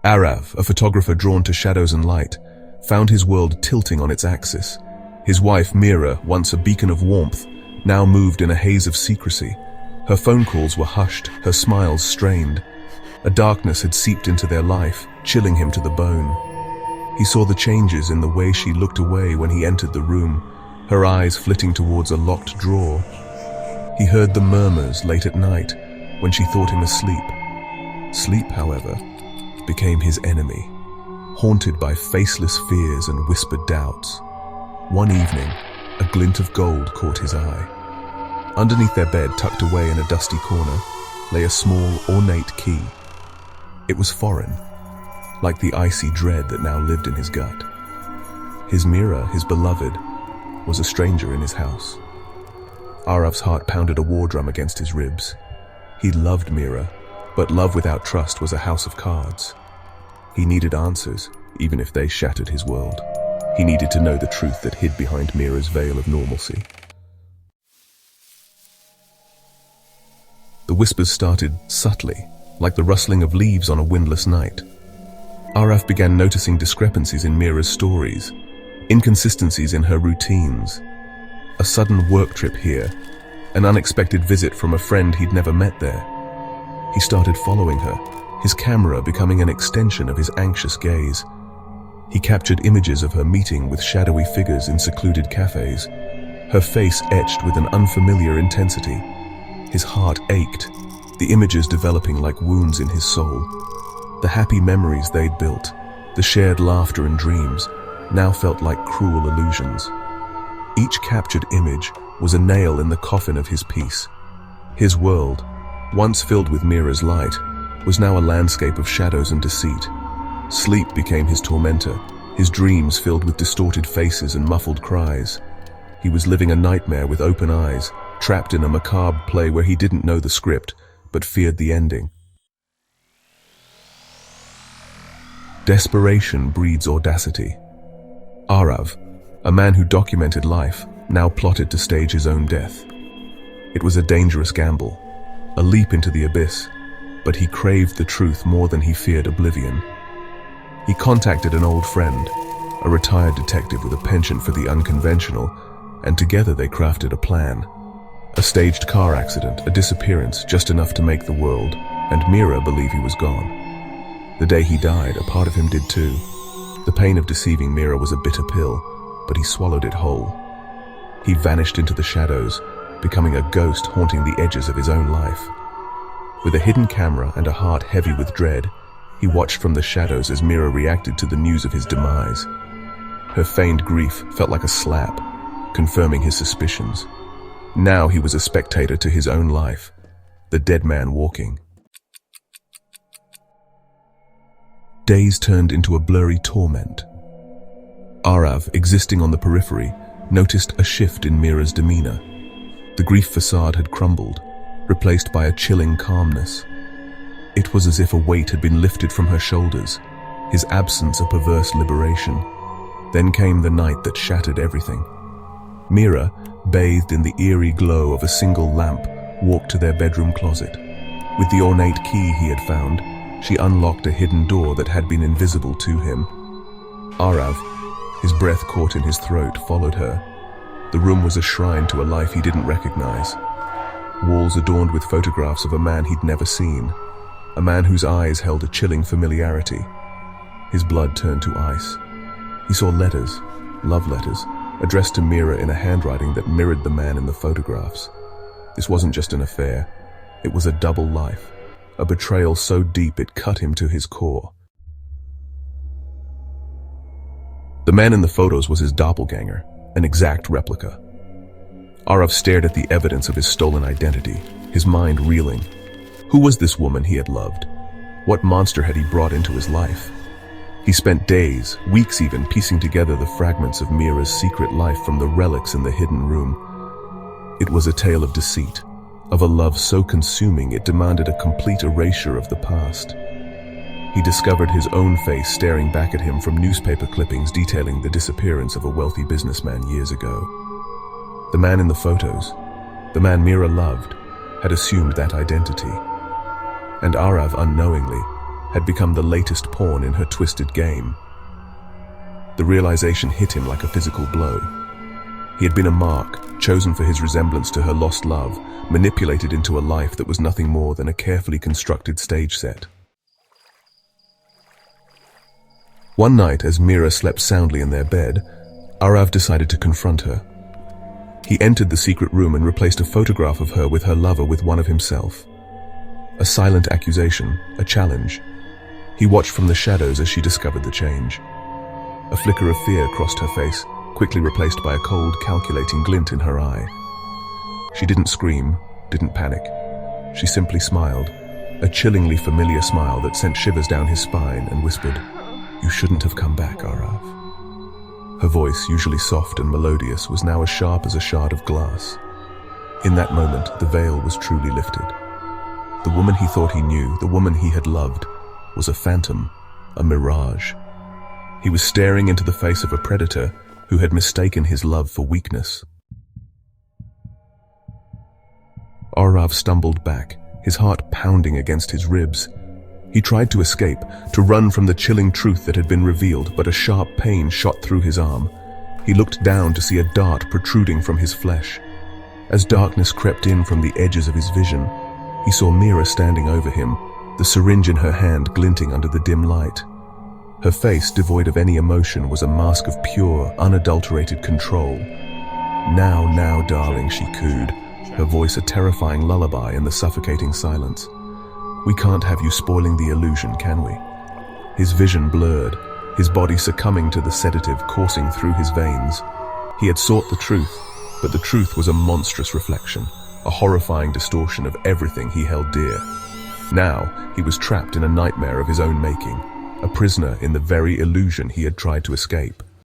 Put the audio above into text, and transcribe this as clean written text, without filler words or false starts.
Aarav, a photographer drawn to shadows and light, found his world tilting on its axis. His wife, Meera, once a beacon of warmth, now moved in a haze of secrecy. Her phone calls were hushed, her smiles strained. A darkness had seeped into their life, chilling him to the bone. He saw the changes in the way she looked away when he entered the room, her eyes flitting towards a locked drawer. He heard the murmurs late at night when she thought him asleep. Sleep, however, became his enemy, haunted by faceless fears and whispered doubts. One evening, a glint of gold caught his eye. Underneath their bed, tucked away in a dusty corner, lay a small, ornate key. It was foreign, like the icy dread that now lived in his gut. His Meera, his beloved, was a stranger in his house. Aarav's heart pounded a war drum against his ribs. He loved Meera, but love without trust was a house of cards. He needed answers, even if they shattered his world. He needed to know the truth that hid behind Meera's veil of normalcy. The whispers started subtly, like the rustling of leaves on a windless night. Aarav began noticing discrepancies in Meera's stories, inconsistencies in her routines. A sudden work trip here, an unexpected visit from a friend he'd never met there. He started following her, his camera becoming an extension of his anxious gaze. He captured images of her meeting with shadowy figures in secluded cafes, her face etched with an unfamiliar intensity. His heart ached, the images developing like wounds in his soul. The happy memories they'd built, the shared laughter and dreams, now felt like cruel illusions. Each captured image was a nail in the coffin of his peace. His world, once filled with Meera's light, was now a landscape of shadows and deceit. Sleep became his tormentor, his dreams filled with distorted faces and muffled cries. He was living a nightmare with open eyes, trapped in a macabre play where he didn't know the script, but feared the ending. Desperation breeds audacity. Aarav, a man who documented life, now plotted to stage his own death. It was a dangerous gamble, a leap into the abyss, but he craved the truth more than he feared oblivion. He contacted an old friend, a retired detective with a penchant for the unconventional, and together they crafted a plan. A staged car accident, a disappearance just enough to make the world, and Meera believe he was gone. The day he died, a part of him did too. The pain of deceiving Meera was a bitter pill, but he swallowed it whole. He vanished into the shadows, becoming a ghost haunting the edges of his own life. With a hidden camera and a heart heavy with dread, he watched from the shadows as Meera reacted to the news of his demise. Her feigned grief felt like a slap, confirming his suspicions. Now he was a spectator to his own life, the dead man walking. Days turned into a blurry torment. Aarav, existing on the periphery, noticed a shift in Meera's demeanor. The grief facade had crumbled, replaced by a chilling calmness. It was as if a weight had been lifted from her shoulders, his absence a perverse liberation. Then came the night that shattered everything. Meera, bathed in the eerie glow of a single lamp, walked to their bedroom closet. With the ornate key he had found, she unlocked a hidden door that had been invisible to him. Aarav, his breath caught in his throat, followed her. The room was a shrine to a life he didn't recognize. Walls adorned with photographs of a man he'd never seen, a man whose eyes held a chilling familiarity. His blood turned to ice. He saw letters, love letters, addressed to Meera in a handwriting that mirrored the man in the photographs. This wasn't just an affair. It was a double life, a betrayal so deep it cut him to his core. The man in the photos was his doppelganger, an exact replica. Aarav stared at the evidence of his stolen identity, his mind reeling. Who was this woman he had loved? What monster had he brought into his life? He spent days, weeks even, piecing together the fragments of Meera's secret life from the relics in the hidden room. It was a tale of deceit, of a love so consuming it demanded a complete erasure of the past. He discovered his own face staring back at him from newspaper clippings detailing the disappearance of a wealthy businessman years ago. The man in the photos, the man Meera loved, had assumed that identity. And Aarav, unknowingly, had become the latest pawn in her twisted game. The realization hit him like a physical blow. He had been a mark, chosen for his resemblance to her lost love, manipulated into a life that was nothing more than a carefully constructed stage set. One night, as Meera slept soundly in their bed, Aarav decided to confront her. He entered the secret room and replaced a photograph of her with her lover with one of himself. A silent accusation, a challenge. He watched from the shadows as she discovered the change. A flicker of fear crossed her face, quickly replaced by a cold, calculating glint in her eye. She didn't scream, didn't panic. She simply smiled, a chillingly familiar smile that sent shivers down his spine, and whispered, "You shouldn't have come back, Aarav." Her voice, usually soft and melodious, was now as sharp as a shard of glass. In that moment, the veil was truly lifted. The woman he thought he knew, the woman he had loved, was a phantom, a mirage. He was staring into the face of a predator who had mistaken his love for weakness. Aarav stumbled back, his heart pounding against his ribs. He tried to escape, to run from the chilling truth that had been revealed, but a sharp pain shot through his arm. He looked down to see a dart protruding from his flesh. As darkness crept in from the edges of his vision, he saw Meera standing over him, the syringe in her hand glinting under the dim light. Her face, devoid of any emotion, was a mask of pure, unadulterated control. Now, darling," she cooed, her voice a terrifying lullaby in the suffocating silence. "We can't have you spoiling the illusion, can we?" His vision blurred, his body succumbing to the sedative coursing through his veins. He had sought the truth, but the truth was a monstrous reflection, a horrifying distortion of everything he held dear. Now, he was trapped in a nightmare of his own making, a prisoner in the very illusion he had tried to escape.